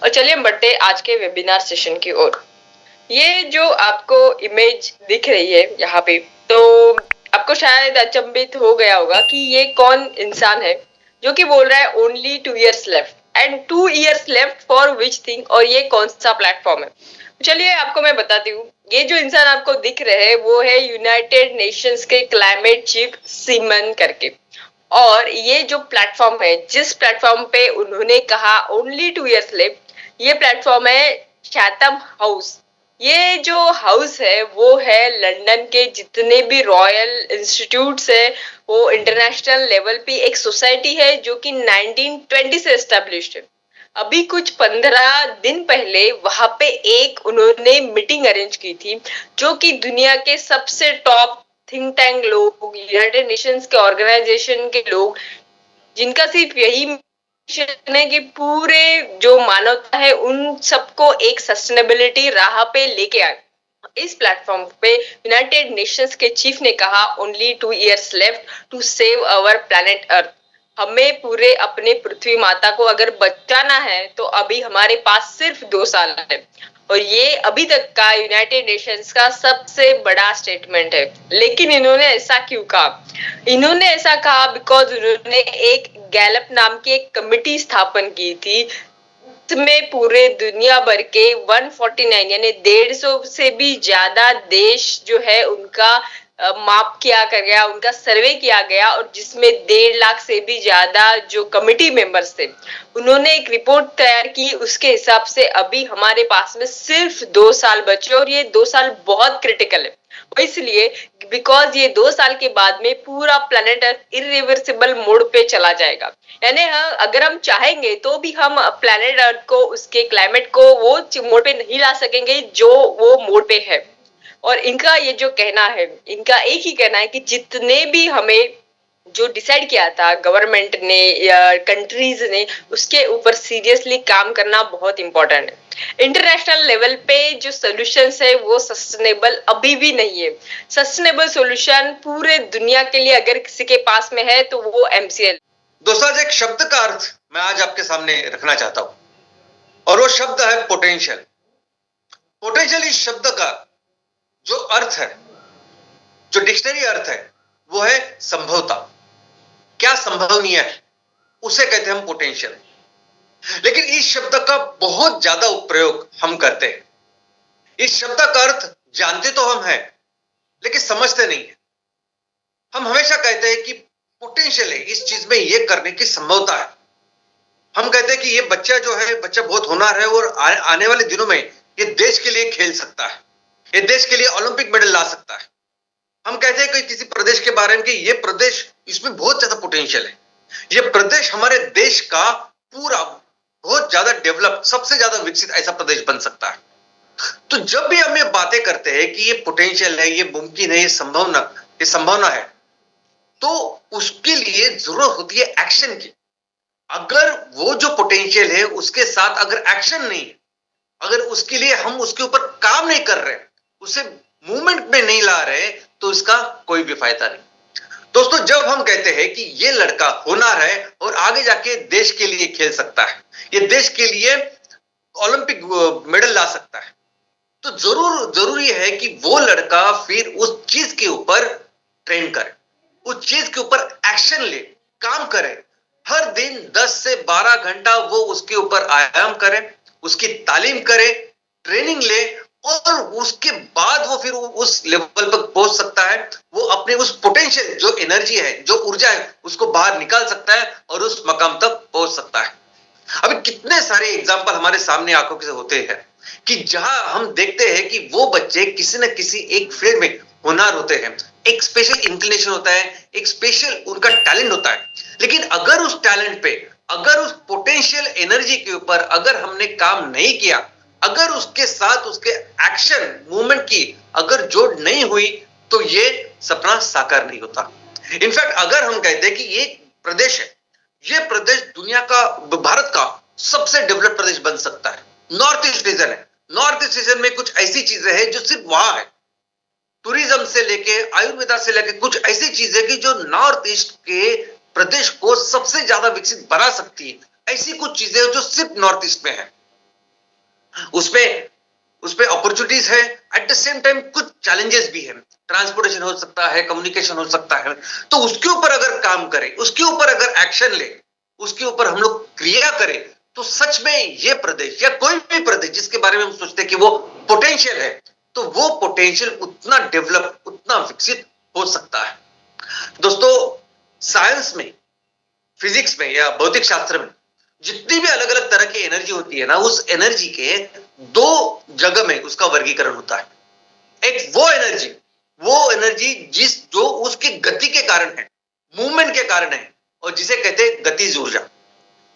और चलिए हम बढ़ते आज के वेबिनार सेशन की ओर। ये जो आपको इमेज दिख रही है यहाँ पे, तो आपको शायद अचंभित हो गया होगा कि ये कौन इंसान है जो कि बोल रहा है only 2 years left and 2 years left for which thing, और ये कौन सा प्लेटफॉर्म है। चलिए आपको मैं बताती हूँ। ये जो इंसान आपको दिख रहे हैं वो है यूनाइटेड नेशंस के क्लाइमेट चीफ सिमन करके। और ये जो प्लेटफॉर्म है, जिस प्लेटफॉर्म पे उन्होंने कहा ओनली 2 years लेफ्ट, ये प्लेटफॉर्म है चैथम हाउस। ये जो हाउस है वो है लंदन के जितने भी रॉयल इंस्टीट्यूट्स है, वो इंटरनेशनल लेवल पे एक सोसाइटी है जो कि 1920 से एस्टेब्लिश्ड है। अभी कुछ 15 दिन पहले वहां पे एक उन्होंने मीटिंग अरेंज की थी, जो कि दुनिया के सबसे टॉप थिंक टैंक लोग, यूनाइटेड नेशंस के ऑर्गेनाइजेशन के लोग, जिनका सिर्फ यही मिशन है कि पूरे जो मानवता है उन सबको एक सस्टेनेबिलिटी राह पे लेके आए। इस प्लेटफॉर्म पे यूनाइटेड नेशंस के चीफ ने कहा only 2 years left to save our planet earth. हमें पूरे अपने पृथ्वी माता को अगर बचाना है तो अभी हमारे पास सिर्फ 2 साल है। और ये अभी तक का यूनाइटेड नेशंस का सबसे बड़ा स्टेटमेंट है। लेकिन इन्होंने ऐसा क्यों कहा? इन्होंने ऐसा कहा बिकॉज उन्होंने एक गैलप नाम की एक कमिटी स्थापन की थी, में पूरे दुनिया भर के 149 यानी 150 से भी ज्यादा देश जो है उनका माप किया गया, उनका सर्वे किया गया, और जिसमें 1.5 लाख से भी ज्यादा जो कमिटी मेंबर्स थे उन्होंने एक रिपोर्ट तैयार की। उसके हिसाब से अभी हमारे पास में सिर्फ 2 साल बचे, और ये 2 साल बहुत क्रिटिकल है। इसलिए बिकॉज ये 2 साल के बाद में पूरा प्लेनेट अर्थ इरिवर्सिबल मोड पे चला जाएगा। यानी अगर हम चाहेंगे तो भी हम प्लेनेट अर्थ को, उसके क्लाइमेट को वो मोड पे नहीं ला सकेंगे जो वो मोड पे है। और इनका ये जो कहना है, इनका एक ही कहना है कि जितने भी हमें जो डिसाइड किया था गवर्नमेंट ने या कंट्रीज ने, उसके ऊपर सीरियसली काम करना बहुत इंपॉर्टेंट है। इंटरनेशनल लेवल पे जो सॉल्यूशंस है वो सस्टेनेबल अभी भी नहीं है। सस्टेनेबल सॉल्यूशन पूरे दुनिया के लिए अगर किसी के पास में है तो वो MCL। दोस्तों, आज एक शब्द का अर्थ मैं आज आपके सामने रखना चाहता हूं, और वो शब्द है पोटेंशियल। पोटेंशियल इस शब्द का जो अर्थ है, जो डिक्शनरी अर्थ है, वो है संभवता। क्या संभवनीय है उसे कहते हैं हम पोटेंशियल। लेकिन इस शब्द का बहुत ज्यादा उपयोग हम करते हैं। इस शब्द का अर्थ जानते तो हम हैं, लेकिन समझते नहीं है। हम हमेशा कहते हैं कि पोटेंशियल है, इस चीज में ये करने की संभवता है। हम कहते हैं कि ये बच्चा जो है, बच्चा बहुत होनहार है और आने वाले दिनों में ये देश के लिए खेल सकता है, ये देश के लिए ओलंपिक मेडल ला सकता है। हम कहते हैं कि किसी प्रदेश के बारे में कि ये प्रदेश, इसमें बहुत ज्यादा पोटेंशियल है, ये प्रदेश हमारे देश का पूरा बहुत ज्यादा डेवलप, सबसे ज्यादा विकसित ऐसा प्रदेश बन सकता है। तो जब भी हम ये बातें करते हैं कि ये पोटेंशियल है, ये मुमकिन है, ये संभावना है, तो उसके लिए जरूरत होती है एक्शन की। अगर वो जो पोटेंशियल है उसके साथ अगर एक्शन नहीं है, अगर उसके लिए हम उसके ऊपर काम नहीं कर रहे, उसे मूवमेंट में नहीं ला रहे, तो इसका कोई भी फायदा नहीं। दोस्तों, जब हम कहते हैं कि ये लड़का होनहार है और आगे जाके देश के लिए खेल सकता है, ये देश के लिए ओलंपिक मेडल ला सकता है, तो जरूरी है कि वो लड़का फिर उस चीज के ऊपर ट्रेन करे, उस चीज के ऊपर एक्शन ले, काम करे। हर दिन 10 से 12 घंटा वो उसके ऊपर आयाम करे, उसकी तालीम करे, ट्रेनिंग ले, और उसके बाद वो फिर उस लेवल पर पहुंच सकता है। वो अपने उस पोटेंशियल, जो एनर्जी है, जो ऊर्जा है, उसको बाहर निकाल सकता है और उस मकाम तक पहुंच सकता है। अभी कितने सारे एग्जाम्पल हमारे सामने आंखों से होते हैं कि जहां हम देखते हैं कि वो बच्चे किसी न किसी एक फील्ड में होनहार होते हैं, एक स्पेशल इंक्लिनेशन होता है, एक स्पेशल उनका टैलेंट होता है। लेकिन अगर उस टैलेंट पे, अगर उस पोटेंशियल एनर्जी के ऊपर अगर हमने काम नहीं किया, अगर उसके साथ उसके एक्शन मूवमेंट की अगर जोड़ नहीं हुई, तो ये सपना साकार नहीं होता। इनफैक्ट अगर हम कहते हैं कि ये प्रदेश है, ये प्रदेश दुनिया का, भारत का सबसे डेवलप्ड प्रदेश बन सकता है। नॉर्थ ईस्ट रीजन है, नॉर्थ ईस्ट रीजन में कुछ ऐसी चीजें हैं जो सिर्फ वहां है। टूरिज्म से लेके, आयुर्वेदा से लेके कुछ ऐसी चीजें कि जो नॉर्थ ईस्ट के प्रदेश को सबसे ज्यादा विकसित बना सकती है। ऐसी कुछ चीजें जो सिर्फ नॉर्थ ईस्ट में है। उसमें उसपे अपॉर्चुनिटीज है, एट द सेम टाइम कुछ चैलेंजेस भी है। ट्रांसपोर्टेशन हो सकता है, कम्युनिकेशन हो सकता है। तो उसके ऊपर अगर काम करें, उसके ऊपर अगर एक्शन ले, उसके ऊपर हम लोग क्रिया करें, तो सच में ये प्रदेश या कोई भी प्रदेश जिसके बारे में हम सोचते हैं कि वो पोटेंशियल है, तो वो पोटेंशियल उतना डेवलप, उतना विकसित हो सकता है। दोस्तों, साइंस में, फिजिक्स में या भौतिक शास्त्र में जितनी भी अलग अलग तरह की एनर्जी होती है ना, उस एनर्जी के दो जगह में उसका वर्गीकरण होता है। एक वो एनर्जी जो उसकी गति के कारण है, मूवमेंट के कारण है, और जिसे कहते हैं गतिज ऊर्जा।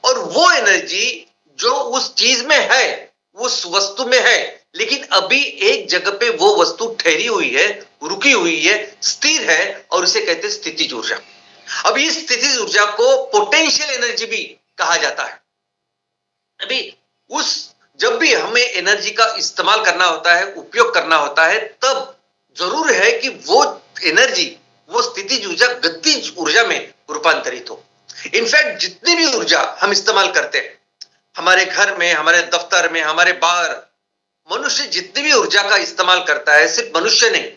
और वो एनर्जी जो उस चीज में है, उस वस्तु में है, लेकिन अभी एक जगह पे वो वस्तु ठहरी हुई है, रुकी हुई है, स्थिर है, और उसे कहते हैं स्थितिज ऊर्जा। अब इस स्थितिज ऊर्जा को पोटेंशियल एनर्जी भी कहा जाता है। अभी जब भी हमें एनर्जी का इस्तेमाल करना होता है, उपयोग करना होता है, तब जरूर है कि वो एनर्जी, वो स्थितिज ऊर्जा गतिज ऊर्जा में रूपांतरित हो। इनफैक्ट जितनी भी ऊर्जा हम इस्तेमाल करते हैं, हमारे घर में, हमारे दफ्तर में, हमारे बाहर, मनुष्य जितनी भी ऊर्जा का इस्तेमाल करता है, सिर्फ मनुष्य नहीं,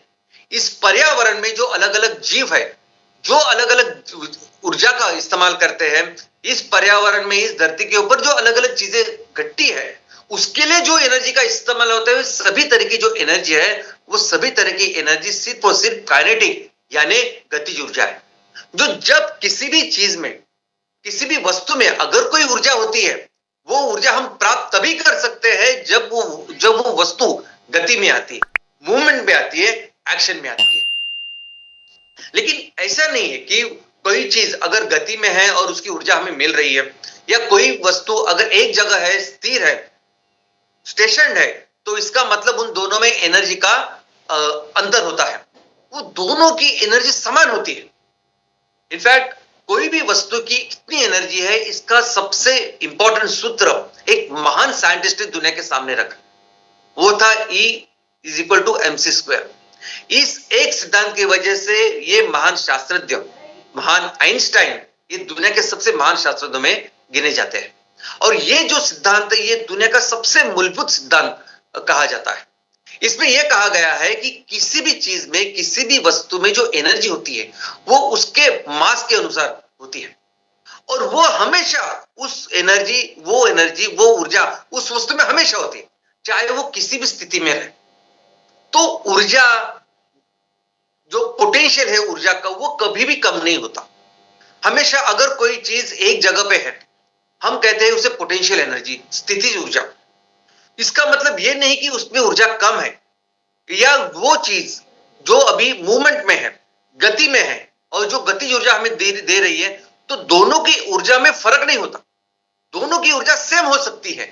इस पर्यावरण में जो अलग अलग जीव है, जो अलग अलग ऊर्जा का इस्तेमाल करते हैं, इस पर्यावरण में, इस धरती के ऊपर जो अलग अलग चीजें घटती है, उसके लिए जो एनर्जी का इस्तेमाल होता है, सभी तरह की जो एनर्जी है, वो सभी तरह की एनर्जी सिर्फ और सिर्फ काइनेटिक यानी गतिज ऊर्जा है। जो जब किसी भी चीज में, किसी भी वस्तु में अगर कोई ऊर्जा होती है, वो ऊर्जा हम प्राप्त तभी कर सकते हैं जब वो वस्तु गति में आती है, मूवमेंट में आती है, एक्शन में आती है। लेकिन ऐसा नहीं है कि कोई चीज अगर गति में है और उसकी ऊर्जा हमें मिल रही है, या कोई वस्तु अगर एक जगह है, स्थिर है, स्टेशन है, तो इसका मतलब उन दोनों में एनर्जी का अंतर होता है। वो दोनों की एनर्जी समान होती है। इनफैक्ट कोई भी वस्तु की कितनी एनर्जी है, इसका सबसे इंपॉर्टेंट सूत्र एक महान साइंटिस्ट ने दुनिया के सामने रखा, वो था E=mc²। इस एक सिद्धांत की वजह से ये महान शास्त्रज्ञ, महान आइंस्टाइन, ये दुनिया के सबसे महान शास्त्रज्ञों में गिने जाते हैं। और ये जो सिद्धांत है, ये दुनिया का सबसे मूलभूत सिद्धांत कहा जाता है। इसमें यह कहा गया है कि किसी भी चीज में, किसी भी वस्तु में जो एनर्जी होती है, वो उसके मास के अनुसार होती है, और वो हमेशा उस एनर्जी, वो ऊर्जा उस वस्तु में हमेशा होती है, चाहे वो किसी भी स्थिति में रहे। तो ऊर्जा, जो पोटेंशियल है ऊर्जा का, वो कभी भी कम नहीं होता। हमेशा अगर कोई चीज एक जगह पे है, हम कहते हैं उसे पोटेंशियल एनर्जी, स्थितिज ऊर्जा। इसका मतलब यह नहीं कि उसमें ऊर्जा कम है, या वो चीज जो अभी मूवमेंट में है, गति में है, और जो गतिज ऊर्जा हमें दे रही है, तो दोनों की ऊर्जा में फर्क नहीं होता। दोनों की ऊर्जा सेम हो सकती है,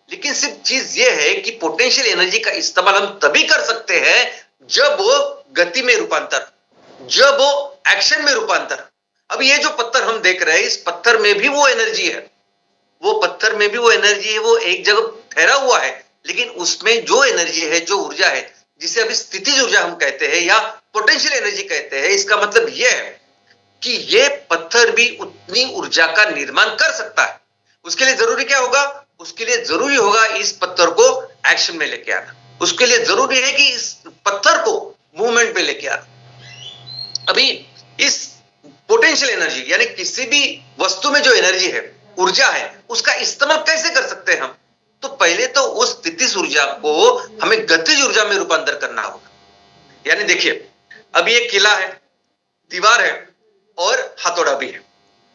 लेकिन सिर्फ चीज यह है कि पोटेंशियल एनर्जी का इस्तेमाल हम तभी कर सकते हैं जब वो गति में रूपांतर, जब वो एक्शन में रूपांतर। अब ये जो पत्थर हम देख रहे हैं, इस पत्थर में भी वो एनर्जी है, वो पत्थर में भी वो एनर्जी है, वो एक जगह ठहरा हुआ है, लेकिन उसमें जो एनर्जी है, जो ऊर्जा है, जिसे अभी स्थितिज ऊर्जा हम कहते हैं या पोटेंशियल एनर्जी कहते हैं, इसका मतलब यह है कि ये पत्थर भी उतनी ऊर्जा का निर्माण कर सकता है। उसके लिए जरूरी क्या होगा? उसके लिए जरूरी होगा इस पत्थर को एक्शन में लेके आना। उसके लिए जरूरी है कि इस पत्थर को मूवमेंट में लेके आना। अभी इस पोटेंशियल एनर्जी यानी किसी भी वस्तु में जो एनर्जी है, ऊर्जा है, उसका इस्तेमाल कैसे कर सकते हैं हम? तो पहले तो उस स्थितिज ऊर्जा को हमें गतिज ऊर्जा में रूपांतर करना होगा। यानी देखिए, अभी एक किला है, दीवार है और हथौड़ा भी है,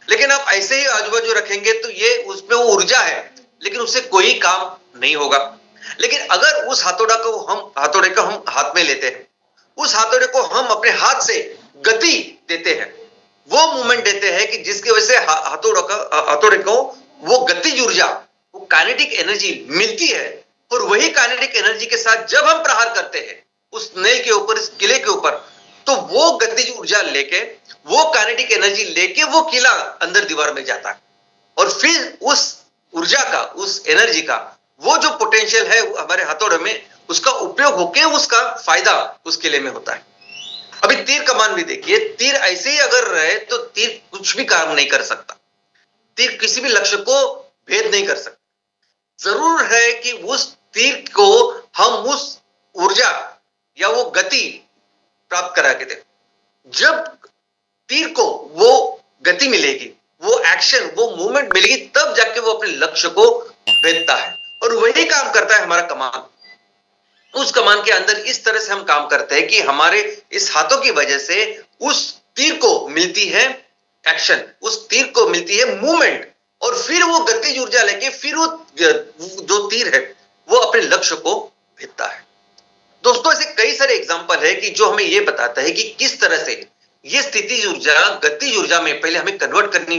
लेकिन आप ऐसे ही आजू बाजू रखेंगे तो ये उसमें वो ऊर्जा है, लेकिन उससे कोई काम नहीं होगा। लेकिन अगर उस हथौड़े को हम हाथ में लेते हैं, उस हथौड़े को हम अपने हाथ से गति देते हैं, वो मूवमेंट देते हैं कि जिसकी वजह से हथौड़े को वो गतिज ऊर्जा, वो काइनेटिक एनर्जी मिलती है। और वही काइनेटिक एनर्जी के साथ जब हम प्रहार करते हैं उस नेल के ऊपर, इस किले के ऊपर, तो वो गतिज ऊर्जा लेके, वो काइनेटिक एनर्जी लेके वो किला अंदर दीवार में जाता है, और फिर उस ऊर्जा का, उस एनर्जी का, वो जो पोटेंशियल है हमारे हथौड़े में, उसका उपयोग होके उसका फायदा उस किले में होता है। अभी तीर कमान भी देखिए, तीर ऐसे ही अगर रहे तो तीर कुछ भी काम नहीं कर सकता, तीर किसी भी लक्ष्य को भेद नहीं कर सकता। जरूर है कि उस तीर को हम उस ऊर्जा या वो गति प्राप्त करा के दे। जब तीर को वो गति मिलेगी, वो एक्शन, वो मूवमेंट मिलेगी, तब जाके वो अपने लक्ष्य को भेदता है। और वही काम करता है हमारा कमान। उस कमान के अंदर इस तरह से हम काम करते हैं कि हमारे इस हाथों की वजह से उस तीर को मिलती है एक्शन, उस तीर को मिलती है मूवमेंट, और फिर वो गतिज ऊर्जा लेके फिर वो जो तीर है वो अपने लक्ष्य को भेदता है। दोस्तों, ऐसे कई सारे एग्जांपल है कि जो हमें ये बताता है कि किस तरह से ये स्थितिज ऊर्जा गतिज ऊर्जा में पहले हमें कन्वर्ट करनी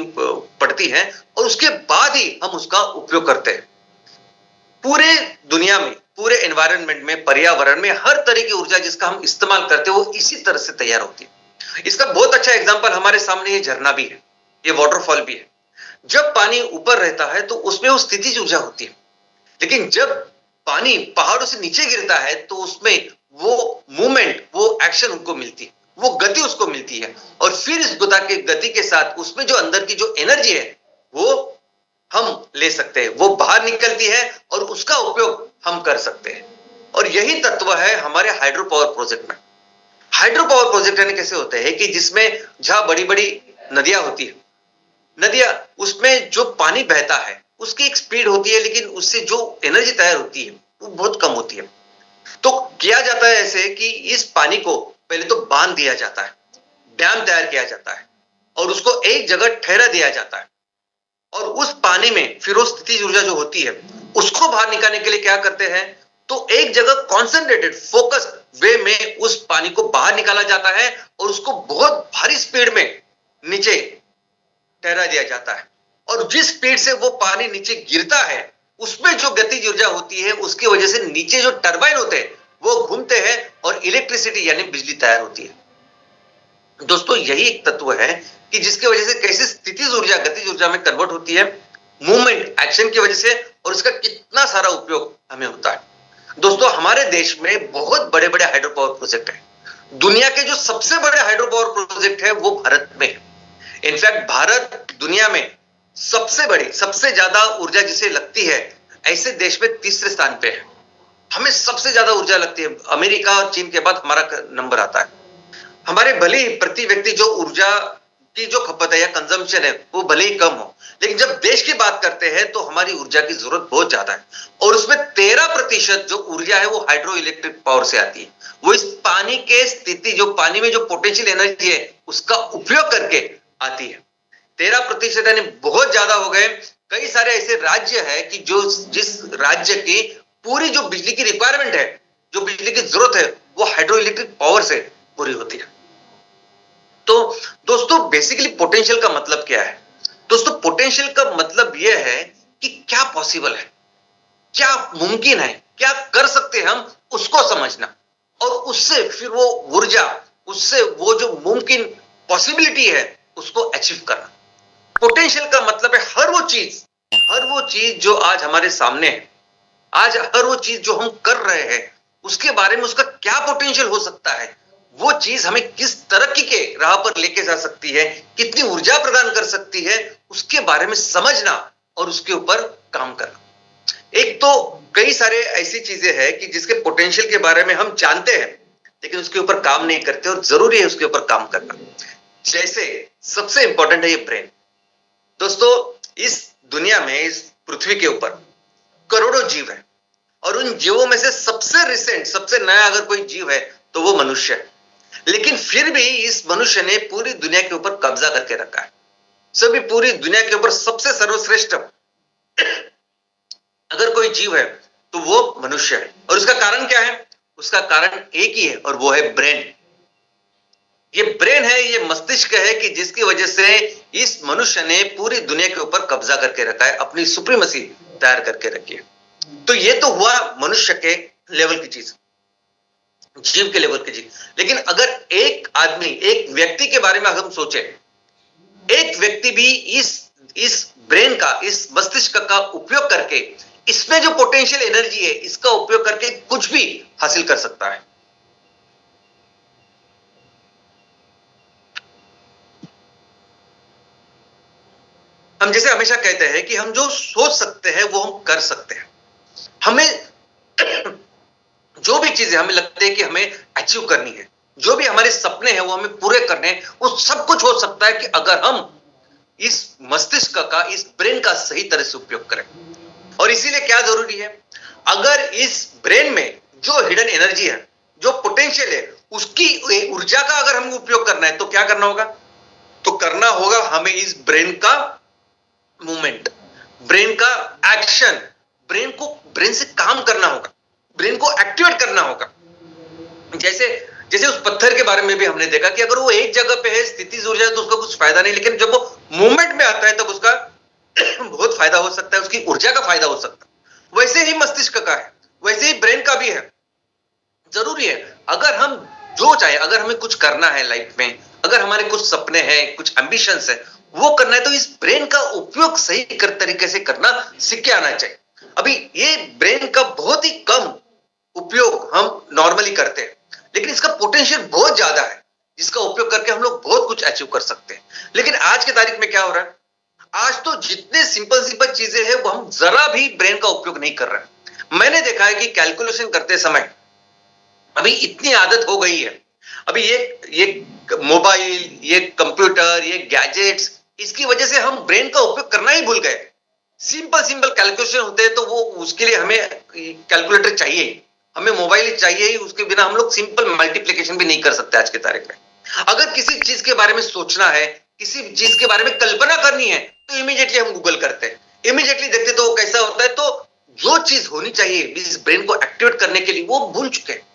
पड़ती है और उसके बाद ही हम उसका उपयोग करते हैं। पूरे दुनिया में, पूरे एनवायरनमेंट में, पर्यावरण में हर तरह की ऊर्जा जिसका हम इस्तेमाल करते हैं वो इसी तरह से तैयार होती है। इसका बहुत अच्छा एग्जांपल हमारे सामने ये झरना भी है, ये वाटरफॉल भी है। जब पानी ऊपर रहता है तो उसमें वो स्थितिज ऊर्जा होती है, लेकिन जब पानी पहाड़ों से नीचे गिरता है तो उसमें वो मूवमेंट, वो एक्शन उनको मिलती है, वो गति उसको मिलती है, और फिर इस गति के साथ उसमें जो अंदर की जो एनर्जी है वो हम ले सकते हैं, वो बाहर निकलती है और उसका उपयोग हम कर सकते हैं। और यही तत्व है हमारे हाइड्रो पावर प्रोजेक्ट में। हाइड्रो पावर प्रोजेक्ट यानी कैसे होते हैं कि जिसमें जहां बड़ी बड़ी नदियां होती है, नदियां उसमें जो पानी बहता है उसकी एक स्पीड होती है, लेकिन उससे जो एनर्जी तैयार होती है वो बहुत कम होती है। तो किया जाता है ऐसे कि इस पानी को पहले तो बांध दिया जाता है, डैम तैयार किया जाता है और उसको एक जगह ठहरा दिया जाता है, और उस पानी में फिर वो स्थितिज ऊर्जा जो होती है उसको बाहर निकालने के लिए क्या करते हैं, तो एक जगह कॉन्सेंट्रेटेड फोकस्ड वे में उस पानी को बाहर निकाला जाता है और उसको बहुत भारी स्पीड में नीचे ठहरा दिया जाता है। और जिस स्पीड से वो पानी नीचे गिरता है उसमें जो गतिज ऊर्जा होती है उसकी वजह से नीचे जो टरबाइन होते हैं वो घूमते हैं और इलेक्ट्रिसिटी यानी बिजली तैयार होती है। दोस्तों, यही एक तत्व है कि जिसकी वजह से कैसे स्थितिज ऊर्जा गतिज ऊर्जा में कन्वर्ट होती है, मूवमेंट एक्शन की वजह से, और इसका कितना सारा उपयोग हमें होता है। दोस्तों, हमारे देश में बहुत बड़े बड़े हाइड्रो पावर प्रोजेक्ट है। दुनिया के जो सबसे बड़े हाइड्रो पावर प्रोजेक्ट है वो भारत में है। इनफैक्ट भारत दुनिया में सबसे बड़ी, सबसे ज्यादा ऊर्जा जिसे लगती है ऐसे देश में तीसरे स्थान पे है। हमें सबसे ज्यादा ऊर्जा लगती है, अमेरिका और चीन के बाद हमारा नंबर आता है। हमारे भले ही प्रति व्यक्ति जो ऊर्जा की जो खपत है या कंजम्पशन है वो भले ही कम हो, लेकिन जब देश की बात करते हैं तो हमारी ऊर्जा की जरूरत बहुत ज्यादा है, और उसमें 13% जो ऊर्जा है वो हाइड्रो इलेक्ट्रिक पावर से आती है। वो इस पानी के स्थिति, जो पानी में जो पोटेंशियल एनर्जी है उसका उपयोग करके आती है। 13% यानी बहुत ज्यादा हो गए। कई सारे ऐसे राज्य है कि जो जिस राज्य की पूरी जो बिजली की रिक्वायरमेंट है, जो बिजली की जरूरत है, वो हाइड्रो इलेक्ट्रिक पावर से पूरी होती है। तो दोस्तों, बेसिकली पोटेंशियल का मतलब क्या है? दोस्तों, पोटेंशियल का मतलब यह है कि क्या पॉसिबल है, क्या मुमकिन है, क्या कर सकते हैं हम, उसको समझना, और उससे फिर वो ऊर्जा, उससे वो जो मुमकिन पॉसिबिलिटी है उसको अचीव करना। पोटेंशियल का मतलब है हर वो चीज जो आज हमारे सामने है, आज हर वो चीज जो हम कर रहे हैं उसके बारे में उसका क्या पोटेंशियल हो सकता है, वो चीज हमें किस तरक्की के राह पर लेके जा सकती है, कितनी ऊर्जा प्रदान कर सकती है, उसके बारे में समझना और उसके ऊपर काम करना। एक तो कई सारे ऐसी चीजें हैं कि जिसके पोटेंशियल के बारे में हम जानते हैं लेकिन उसके ऊपर काम नहीं करते, और जरूरी है उसके ऊपर काम करना। जैसे सबसे इंपॉर्टेंट है ये ब्रेन। दोस्तों, इस दुनिया में, इस पृथ्वी के ऊपर करोड़ों जीव है, और उन जीवों में से सबसे रिसेंट, सबसे नया अगर कोई जीव है तो वो मनुष्य है। लेकिन फिर भी इस मनुष्य ने पूरी दुनिया के ऊपर कब्जा करके रखा है। सभी पूरी दुनिया के ऊपर सबसे सर्वश्रेष्ठ अगर कोई जीव है तो वो मनुष्य है। और उसका कारण क्या है? उसका कारण एक ही है, और वो है ब्रेन। ये ब्रेन है, ये मस्तिष्क है कि जिसकी वजह से इस मनुष्य ने पूरी दुनिया के ऊपर कब्जा करके रखा है, अपनी सुप्रीमेसी तैयार करके रखी है। तो ये तो हुआ मनुष्य के लेवल की चीज, जीव के लेवल की चीज। लेकिन अगर एक आदमी, एक व्यक्ति के बारे में हम सोचे, एक व्यक्ति भी इस ब्रेन का, इस मस्तिष्क का उपयोग करके, इसमें जो पोटेंशियल एनर्जी है इसका उपयोग करके कुछ भी हासिल कर सकता है। हम जैसे हमेशा कहते हैं कि हम जो सोच सकते हैं वो हम कर सकते हैं। हमें चीजें हमें लगता है कि हमें अचीव करनी है, जो भी हमारे सपने हैं वो हमें पूरे करने हैं, वो सब कुछ हो सकता है कि अगर हम इस मस्तिष्क का, इस ब्रेन का सही तरह से उपयोग करें। और इसीलिए क्या जरूरी है, अगर इस ब्रेन में जो हिडन एनर्जी है, जो पोटेंशियल है, उसकी ऊर्जा का अगर हमें उपयोग करना है तो क्या करना होगा, तो करना होगा हमें इस ब्रेन का मूवमेंट, ब्रेन का एक्शन, ब्रेन से काम करना होगा, ब्रेन को एक्टिवेट करना होगा। जैसे जैसे उस पत्थर के बारे में भी हमने देखा कि अगर वो एक जगह पे है, स्थितिज ऊर्जा है, तो उसका कुछ फायदा नहीं, लेकिन जब वो मूवमेंट में आता है तब उसका बहुत फायदा हो सकता है, उसकी ऊर्जा का फायदा हो सकता है। वैसे ही मस्तिष्क का है, वैसे ही ब्रेन का भी है। जरूरी है अगर हम जो चाहे, अगर हमें कुछ करना है लाइफ में, अगर हमारे कुछ सपने हैं, कुछ एम्बिशंस है, वो करना है, तो इस ब्रेन का उपयोग सही तरीके से करना सीख के आना चाहिए। अभी ये ब्रेन का बहुत ही कम उपयोग हम नॉर्मली करते हैं, लेकिन इसका पोटेंशियल बहुत ज्यादा है, जिसका उपयोग करके हम लोग बहुत कुछ अचीव कर सकते हैं। लेकिन आज के तारीख में क्या हो रहा है, आज तो जितने सिंपल चीजें हैं वो हम जरा भी ब्रेन का उपयोग नहीं कर रहे हैं। मैंने देखा है कि कैलकुलेशन करते समय अभी इतनी आदत हो गई है, अभी ये मोबाइल, ये कंप्यूटर, ये गैजेट्स, इसकी वजह से हम ब्रेन का उपयोग करना ही भूल गए। सिंपल कैलकुलेशन होते हैं तो वो उसके लिए हमें कैलकुलेटर चाहिए ही, हमें मोबाइल चाहिए ही, उसके बिना हम लोग सिंपल मल्टीप्लिकेशन भी नहीं कर सकते आज के तारीख में। अगर किसी चीज के बारे में सोचना है, किसी चीज के बारे में कल्पना करनी है, तो इमीडिएटली हम गूगल करते हैं, इमीडिएटली देखते तो कैसा होता है। तो जो चीज होनी चाहिए इस ब्रेन को एक्टिवेट करने के लिए वो भूल चुके हैं।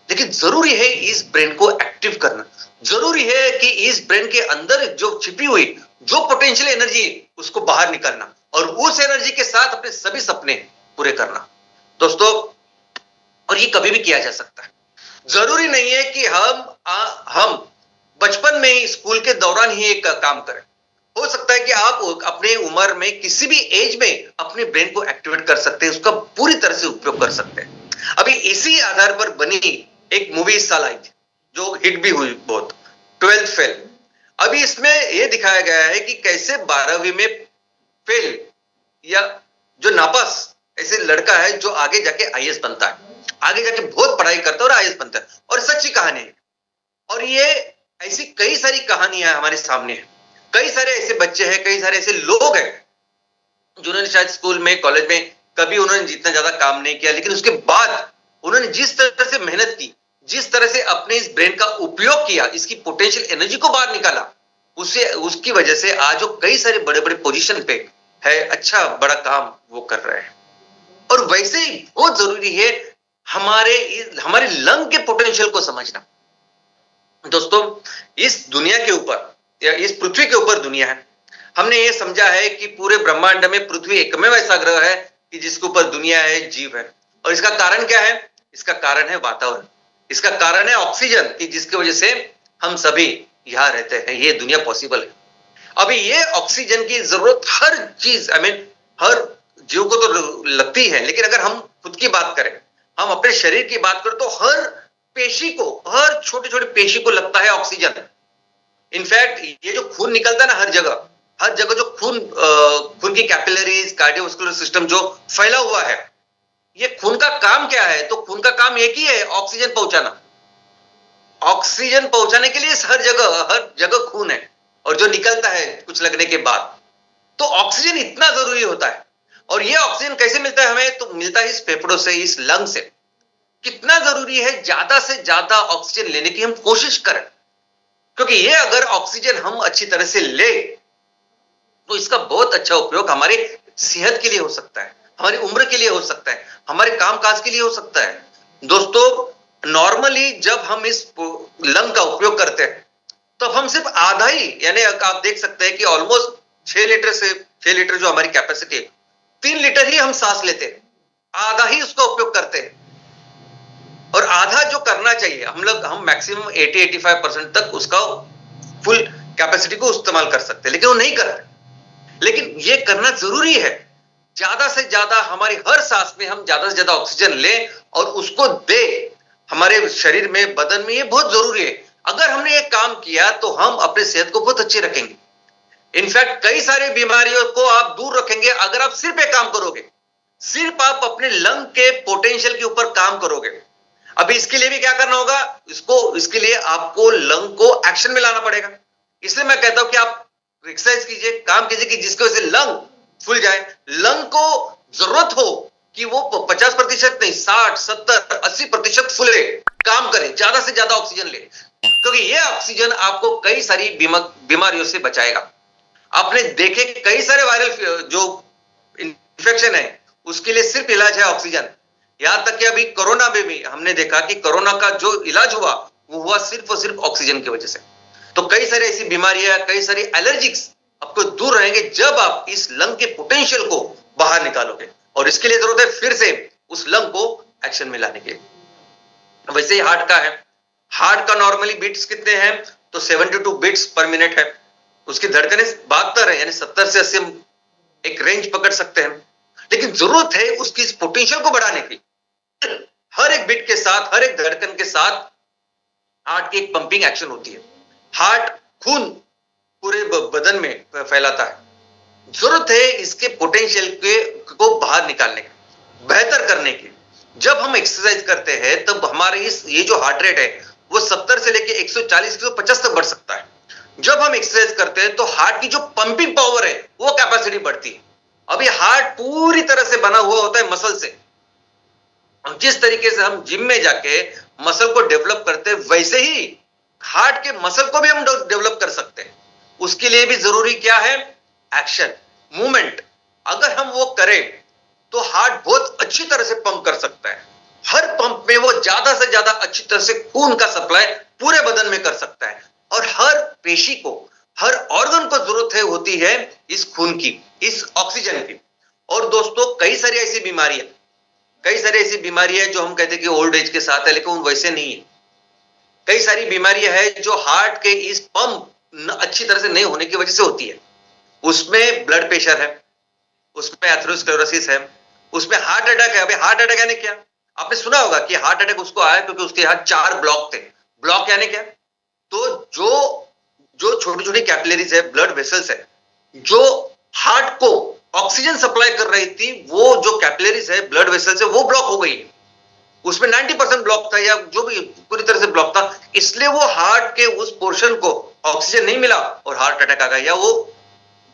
लेकिन जरूरी है इस ब्रेन को एक्टिव करना, जरूरी है कि इस ब्रेन के अंदर जो छिपी हुई जो पोटेंशियल एनर्जी उसको बाहर निकालना और उस एनर्जी के साथ अपने सभी सपने पूरे करना दोस्तों। और ये कभी भी किया जा सकता है, जरूरी नहीं है कि हम बचपन में ही स्कूल के दौरान ही एक काम करें। हो सकता है कि आप अपने उम्र में किसी भी एज में अपने ब्रेन को एक्टिवेट कर सकते हैं, उसका पूरी तरह से उपयोग कर सकते हैं। अभी इसी आधार पर बनी एक मूवी इस साल आई थी जो हिट भी हुई बहुत, 12th फेल। अभी इसमें यह दिखाया गया है कि कैसे 12वीं में फेल या जो नापास ऐसे लड़का है जो आगे जाके आईएएस बनता है, आगे जाके बहुत पढ़ाई करता है और आईएएस बनता है, और सच्ची कहानी है। और ये ऐसी कई सारी कहानियां हमारे सामने हैं, कई सारे ऐसे बच्चे हैं, कई सारे ऐसे लोग हैं जिन्होंने शायद स्कूल में, कॉलेज में कभी उन्होंने जितना ज्यादा काम नहीं किया, लेकिन उसके बाद उन्होंने जिस तरह से मेहनत की, जिस तरह से अपने इस ब्रेन का उपयोग किया, इसकी पोटेंशियल एनर्जी को बाहर निकाला, उसकी वजह से आज वो कई सारे बड़े बड़े पोजीशन पे है, अच्छा बड़ा काम वो कर रहे हैं। और वैसे ही बहुत जरूरी है हमारे लंग के पोटेंशियल को समझना। दोस्तों इस दुनिया के ऊपर या इस पृथ्वी के ऊपर दुनिया है, हमने ये समझा है कि पूरे ब्रह्मांड में पृथ्वी एकमेव ऐसा ग्रह है कि जिसके ऊपर दुनिया है, जीव है। और इसका कारण क्या है? इसका कारण है वातावरण, इसका कारण है ऑक्सीजन की जिसकी वजह से हम सभी यहां रहते हैं, ये दुनिया पॉसिबल है। अभी ये ऑक्सीजन की जरूरत हर चीज हर जीव को तो लगती है, लेकिन अगर हम खुद की बात करें, हम अपने शरीर की बात करें, तो हर पेशी को, हर छोटे छोटे पेशी को लगता है ऑक्सीजन। इनफैक्ट ये जो खून निकलता है ना, हर जगह जो खून की कैपिलरीज, कार्डियोवास्कुलर सिस्टम जो फैला हुआ है, ये खून का काम क्या है? तो खून का काम एक ही है, ऑक्सीजन पहुंचाना। ऑक्सीजन पहुंचाने के लिए हर जगह खून है, और जो निकलता है कुछ लगने के बाद। तो ऑक्सीजन इतना जरूरी होता है। और ये ऑक्सीजन कैसे मिलता है हमें? तो मिलता है इस फेफड़ों से, इस लंग से। कितना जरूरी है ज्यादा से ज्यादा ऑक्सीजन लेने की हम कोशिश करें, क्योंकि ये अगर ऑक्सीजन हम अच्छी तरह से ले तो इसका बहुत अच्छा उपयोग हमारे सेहत के लिए हो सकता है, हमारी उम्र के लिए हो सकता है, हमारे कामकाज के लिए हो सकता है। दोस्तों नॉर्मली जब हम इस लंग का उपयोग करते हैं तो हम सिर्फ आधा ही, यानी आप देख सकते हैं कि ऑलमोस्ट 6 लीटर जो हमारी कैपेसिटी है, 3 लीटर ही हम सांस लेते हैं, आधा ही उसका उपयोग करते हैं। और आधा जो करना चाहिए हम मैक्सिमम 80-85% तक उसका फुल कैपेसिटी को इस्तेमाल कर सकते हैं, लेकिन वो नहीं करते। लेकिन ये करना जरूरी है, ज्यादा से ज्यादा हमारी हर सांस में हम ज्यादा से ज्यादा ऑक्सीजन लें और उसको दे हमारे शरीर में, बदन में। ये बहुत जरूरी है। अगर हमने ये काम किया तो हम अपने सेहत को बहुत अच्छे रखेंगे। इनफैक्ट कई सारी बीमारियों को आप दूर रखेंगे अगर आप सिर्फ एक काम करोगे, सिर्फ आप अपने लंग के पोटेंशियल के ऊपर काम करोगे। अभी इसके लिए भी क्या करना होगा, इसके लिए आपको लंग को एक्शन में लाना पड़ेगा। इसलिए मैं कहता हूं कि आप एक्सरसाइज कीजिए, काम कीजिए कि जिसकी वजह से लंग फुल जाए। लंग को जरूरत हो कि वो 50% नहीं, 60, 70, 80% फुले, काम करे, ज्यादा से ज्यादा ऑक्सीजन ले, क्योंकि ये ऑक्सीजन आपको कई सारी बीमारियों से बचाएगा। आपने देखे कि कई सारे वायरल जो इन्फेक्शन है उसके लिए सिर्फ इलाज है ऑक्सीजन। यहां तक कि अभी कोरोना में भी हमने देखा कि कोरोना का जो इलाज हुआ वो हुआ सिर्फ और सिर्फ ऑक्सीजन की वजह से। तो कई सारी ऐसी बीमारियां, कई सारी एलर्जिक्स आपको दूर रहेंगे जब आप इस लंग के पोटेंशियल को बाहर निकालोगे। और इसके लिए जरूरत है फिर से उस लंग को एक्शन में लाने के। वैसे ही हार्ट का है, हार्ट का नॉर्मली बीट्स कितने हैं, तो 72 बीट्स पर मिनट है। उसकी धड़कनें 72 है, यानी 70 से 80 एक रेंज पकड़ सकते हैं। लेकिन जरूरत है उसकी इस पोटेंशियल को बढ़ाने की। हर एक बीट के साथ, हर एक धड़कन के साथ हार्ट की एक पंपिंग एक्शन होती है। हार्ट खून पूरे बदन में फैलाता है। जरूरत है इसके पोटेंशियल को बाहर निकालने की, बेहतर करने की। जब हम एक्सरसाइज करते हैं तब हमारे ये जो हार्ट रेट है वो 70 से लेके 140, 150 तक बढ़ सकता है। जब हम एक्सरसाइज करते हैं तो हार्ट की जो पंपिंग पावर है वो कैपेसिटी बढ़ती है। अब ये हार्ट पूरी तरह से बना हुआ होता है मसल से। जिस तरीके से हम जिम में जाके मसल को डेवलप करते हैं वैसे ही हार्ट के मसल को भी हम डेवलप कर सकते हैं। उसके लिए भी जरूरी क्या है, एक्शन, मूवमेंट। अगर हम वो करें तो हार्ट बहुत अच्छी तरह से पंप कर सकता है। हर पंप में वो ज्यादा से ज्यादा अच्छी तरह से खून का सप्लाई पूरे बदन में कर सकता है। और हर पेशी को, हर ऑर्गन को जरूरत होती है इस खून की, इस ऑक्सीजन की। और दोस्तों कई सारी ऐसी बीमारियां जो हम कहते हैं कि ओल्ड एज के साथ है, लेकिन वो वैसे नहीं है। कई सारी बीमारियां हैं जो हार्ट के इस पंप अच्छी तरह से नहीं होने की वजह से होती है। उसमें ब्लड प्रेशर है, उसमें एथेरोस्क्लेरोसिस है, उसमें हार्ट अटैक है। अभी हार्ट अटैक यानी क्या, आपने सुना होगा कि हार्ट अटैक उसको आया क्योंकि उसके यहाँ 4 ब्लॉक थे। ब्लॉक यानी क्या, तो जो छोटी छोटी कैपिलरीज है, ब्लड वेसल्स है, जो हार्ट को ऑक्सीजन सप्लाई कर रही थी, वो जो कैपिलरीज है, ब्लड वेसल्स है, वो ब्लॉक हो गई। उसमें 90% ब्लॉक था या जो भी पूरी तरह से ब्लॉक था, इसलिए वो हार्ट के उस पोर्शन को ऑक्सीजन नहीं मिला और हार्ट अटैक आ गया, या वो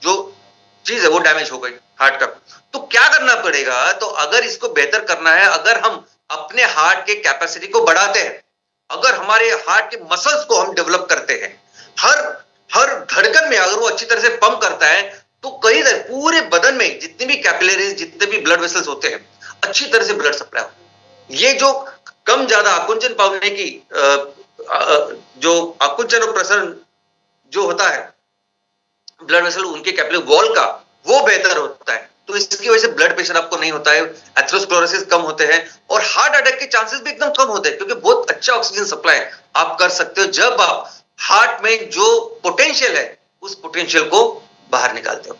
जो चीज है वो डैमेज हो गई हार्ट का। तो क्या करना पड़ेगा, तो अगर इसको बेहतर करना है, अगर हम अपने हार्ट के कैपेसिटी को बढ़ाते हैं, अगर हमारे हार्ट के मसल्स को हम डेवलप करते हैं, हर धड़कन में अगर वो अच्छी तरह से पंप करता है, तो कई पूरे बदन में जितनी भी कैपिलरीज, जितने भी ब्लड वेसल्स होते हैं, अच्छी तरह से ब्लड सप्लाई हो। ये जो कम ज्यादा आकुंचन पाने की जो आकुंचन और प्रसरण जो होता है ब्लड वेसल, उनके कैपिलरी वॉल का, वो बेहतर होता है। तो इसकी वजह से ब्लड प्रेशर आपको नहीं होता है, एथेरोस्क्लेरोसिस कम होते हैं और हार्ट अटैक के चांसेस भी एकदम कम होते हैं, क्योंकि बहुत अच्छा ऑक्सीजन सप्लाई आप कर सकते हो जब आप हार्ट में जो पोटेंशियल है उस पोटेंशियल को बाहर निकालते हो।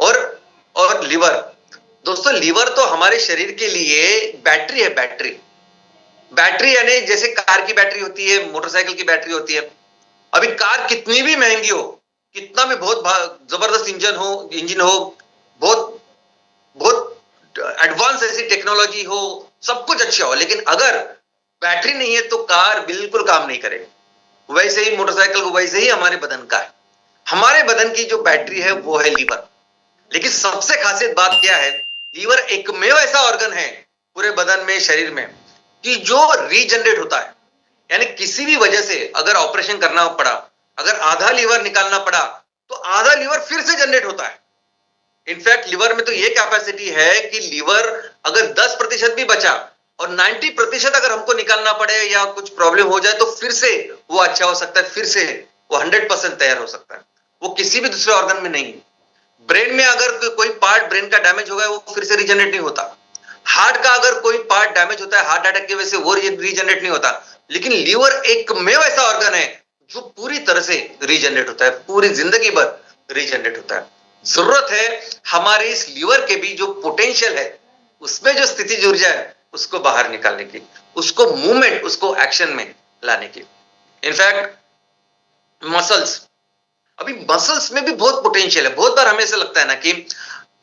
और लिवर, दोस्तों लिवर तो हमारे शरीर के लिए बैटरी है। बैटरी यानी जैसे कार की बैटरी होती है, मोटरसाइकिल की बैटरी होती है। अभी कार कितनी भी महंगी हो, कितना भी बहुत जबरदस्त इंजन हो, बहुत एडवांस ऐसी टेक्नोलॉजी हो, सब कुछ अच्छा हो, लेकिन अगर बैटरी नहीं है तो कार बिल्कुल काम नहीं करेगी। वैसे ही मोटरसाइकिल को, वैसे ही हमारे बदन का है। हमारे बदन की जो बैटरी है वो है लीवर। लेकिन सबसे खासियत बात क्या है, लीवर एकमेव ऐसा ऑर्गन है पूरे बदन में, शरीर में, कि जो रीजनरेट होता है। यानी किसी भी वजह से अगर ऑपरेशन करना पड़ा, अगर आधा लीवर निकालना पड़ा, तो आधा लीवर फिर से जनरेट होता है। इनफैक्ट लीवर में तो यह कैपेसिटी है कि लीवर अगर 10% भी बचा और 90% अगर हमको निकालना पड़े या कुछ प्रॉब्लम हो जाए, तो फिर से वो अच्छा हो सकता है, फिर से वो 100% तैयार हो सकता है। वो किसी भी दूसरे ऑर्गन में नहीं। ब्रेन में अगर कोई पार्ट ब्रेन का डैमेज हो गया, वो फिर से रीजनरेट नहीं होता। हार्ट का अगर कोई पार्ट डैमेज होता है हार्ट अटैक की वजह से, वो रीजनरेट नहीं होता। लेकिन लीवर एकमेव ऐसा ऑर्गन है जो पूरी तरह से रीजनरेट होता है, पूरी जिंदगी भर रीजनरेट होता है। जरूरत है हमारे इस लीवर के भी जो पोटेंशियल है, उसमें जो स्थितिज ऊर्जा है, उसको बाहर निकालने की, उसको मूवमेंट, उसको एक्शन में लाने की। इनफैक्ट मसल्स, अभी मसल्स में भी बहुत पोटेंशियल है। बहुत बार हमें ऐसा लगता है ना कि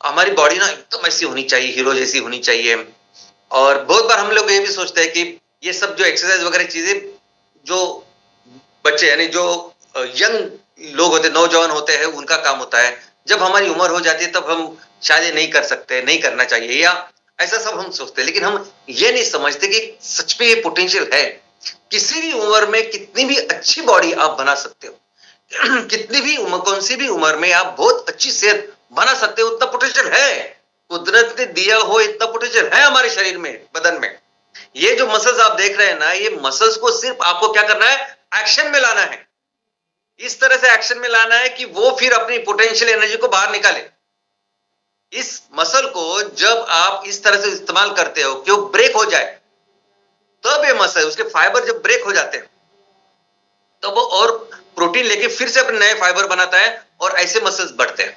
हमारी बॉडी ना एकदम ऐसी होनी चाहिए, हीरो जैसी होनी चाहिए। और बहुत बार हम लोग ये भी सोचते हैं कि ये सब जो एक्सरसाइज वगैरह चीजें जो बच्चे यानी जो यंग लोग होते, नौजवान होते हैं, उनका काम होता है। जब हमारी उम्र हो जाती है तब हम शायद ये नहीं कर सकते, नहीं करना चाहिए, या ऐसा सब हम सोचते हैं, लेकिन हम ये नहीं समझते कि सच में ये पोटेंशियल है। किसी भी उम्र में कितनी भी अच्छी बॉडी आप बना सकते हो, कितनी भी उम्र, कौन सी भी उम्र में आप बहुत अच्छी सेहत बना सकते हो, उतना पोटेंशियल है। कुदरत ने दिया हो इतना पोटेंशियल है हमारे शरीर में, बदन में। ये जो मसल्स आप देख रहे हैं ना, ये मसल्स को सिर्फ आपको क्या करना है, एक्शन में लाना है। इस तरह से एक्शन में लाना है कि वो फिर अपनी पोटेंशियल एनर्जी को बाहर निकाले। इस मसल को जब आप इस तरह से इस्तेमाल करते हो कि वो ब्रेक हो जाए, तब ये मसल, उसके फाइबर जब ब्रेक हो जाते हैं तब वो और प्रोटीन लेके फिर से अपने नए फाइबर बनाता है और ऐसे मसल्स बढ़ते हैं।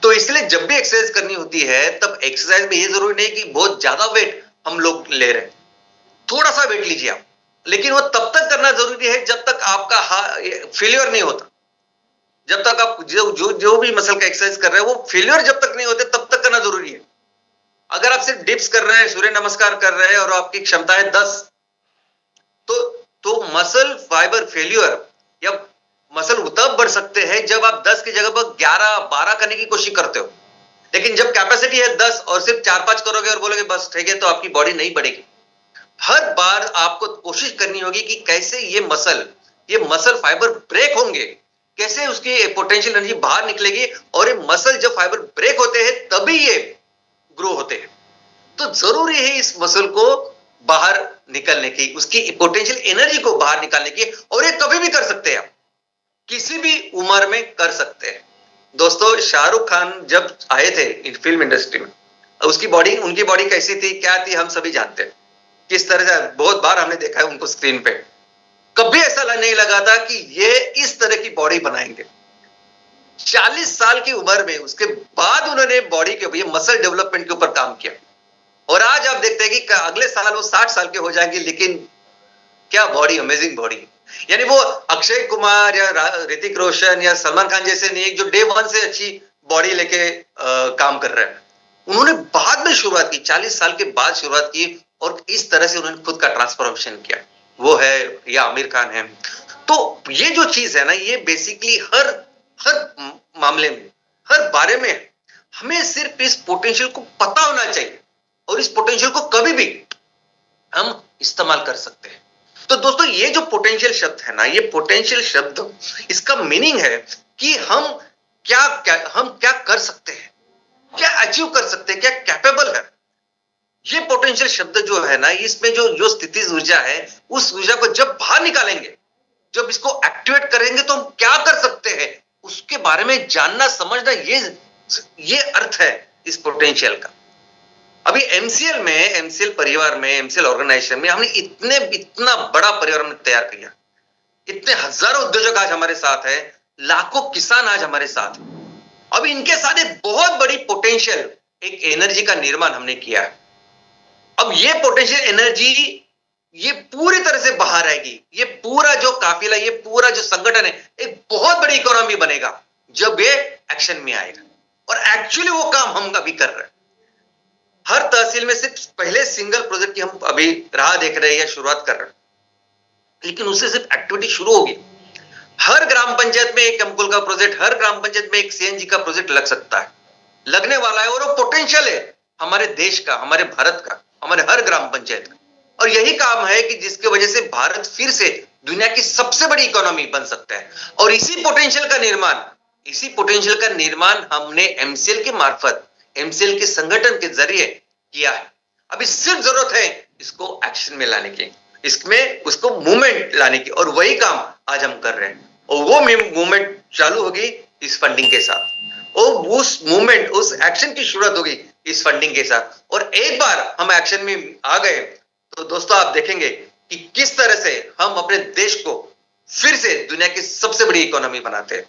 तो इसलिए जब भी एक्सरसाइज करनी होती है तब एक्सरसाइज में ये जरूरी नहीं कि बहुत ज्यादा वेट हम लोग ले रहे हैं, थोड़ा सा वेट लीजिए आप, लेकिन वो तब तक करना जरूरी है जब तक आपका फेलियर नहीं होता। जब तक आप जो भी मसल का एक्सरसाइज कर रहे हैं वो फेलियर जब तक नहीं होते तब तक करना जरूरी है। अगर आप सिर्फ डिप्स कर रहे हैं, सूर्य नमस्कार कर रहे हैं और आपकी क्षमता है 10, तो मसल फाइबर फेलियर या मसल तब बढ़ सकते हैं जब आप 10 की जगह पर 11-12 करने की कोशिश करते हो। लेकिन जब कैपेसिटी है 10 और सिर्फ 4-5 करोगे और बोलोगे बस ठीक है, तो आपकी बॉडी नहीं बढ़ेगी। हर बार आपको कोशिश करनी होगी कि कैसे ये मसल फाइबर ब्रेक होंगे, कैसे उसकी पोटेंशियल एनर्जी बाहर निकलेगी, और ये मसल जब फाइबर ब्रेक होते हैं तभी ये ग्रो होते हैं। तो जरूरी है इस मसल को बाहर निकलने की, उसकी पोटेंशियल एनर्जी को बाहर निकालने की, और ये कभी भी कर सकते हैं, आप किसी भी उम्र में कर सकते हैं। दोस्तों, शाहरुख खान जब आए थे फिल्म इंडस्ट्री में, उनकी बॉडी कैसी थी, क्या थी, हम सभी जानते हैं। किस तरह से बहुत बार हमने देखा है उनको स्क्रीन पे। कभी ऐसा नहीं लगा था कि ये इस तरह की बॉडी बनाएंगे। 40 साल की उम्र में उसके बाद उन्होंने बॉडी के मसल डेवलपमेंट के ऊपर काम किया, और आज आप देखते हैं कि अगले साल वो 60 साल के हो जाएंगे, लेकिन क्या बॉडी, अमेजिंग बॉडी। यानी वो अक्षय कुमार या ऋतिक रोशन या सलमान खान जैसे नहीं जो डे 1 से अच्छी बॉडी लेके काम कर रहे हैं। उन्होंने बाद में शुरुआत की, 40 साल के बाद शुरुआत की, और इस तरह से उन्होंने खुद का ट्रांसफॉर्मेशन किया। वो है या आमिर खान है। तो ये जो चीज है ना, ये बेसिकली हर मामले में, हर बारे में हमें सिर्फ इस पोटेंशियल को पता होना चाहिए, और इस पोटेंशियल को कभी भी हम इस्तेमाल कर सकते हैं। तो दोस्तों, ये जो पोटेंशियल शब्द है ना, ये पोटेंशियल शब्द, इसका मीनिंग है कि हम क्या कर सकते हैं, क्या अचीव कर सकते हैं, क्या कैपेबल है। ये पोटेंशियल शब्द जो है ना, इसमें जो स्थितिज ऊर्जा है, उस ऊर्जा को जब बाहर निकालेंगे, जब इसको एक्टिवेट करेंगे, तो हम क्या कर सकते हैं, उसके बारे में जानना, समझना, ये अर्थ है इस पोटेंशियल का। अभी एमसीएल परिवार में, एमसीएल ऑर्गेनाइजेशन में हमने इतना बड़ा परिवार हमने तैयार किया। इतने हजारों उद्योजक आज हमारे साथ है, लाखों किसान आज हमारे साथ। अब इनके साथ एक बहुत बड़ी पोटेंशियल, एक एनर्जी का निर्माण हमने किया है। अब ये पोटेंशियल एनर्जी ये पूरी तरह से बाहर आएगी। ये पूरा जो काफिला, ये पूरा जो संगठन है, एक बहुत बड़ी इकोनॉमी बनेगा जब ये एक्शन में आएगा। और एक्चुअली वो काम हम अभी कर रहे हैं। हर तहसील में सिर्फ पहले सिंगल प्रोजेक्ट की हम अभी राह देख रहे हैं या शुरुआत कर रहे हैं, लेकिन उससे सिर्फ एक्टिविटी शुरू होगी। हर ग्राम पंचायत में एक एमकुल का प्रोजेक्ट, हर ग्राम पंचायत में एक सीएनजी का प्रोजेक्ट लग सकता है, लगने वाला है, और वो पोटेंशियल है हमारे देश का, हमारे भारत का, हमारे हर ग्राम पंचायत का। और यही काम है कि जिसकी वजह से भारत फिर से दुनिया की सबसे बड़ी इकोनॉमी बन सकता है। और इसी पोटेंशियल का निर्माण हमने एमसीएल के मार्फत, एमसीएल के संगठन के जरिए किया है। अभी सिर्फ जरूरत है इसको एक्शन में लाने की, इसमें उसको मूवमेंट लाने की, और वही काम आज हम कर रहे हैं। और वो मूवमेंट चालू होगी इस फंडिंग के साथ, और उस मूवमेंट, उस एक्शन की शुरुआत होगी इस फंडिंग के साथ। और एक बार हम एक्शन में आ गए तो दोस्तों, आप देखेंगे कि किस तरह से हम अपने देश को फिर से दुनिया की सबसे बड़ी इकोनॉमी बनाते हैं।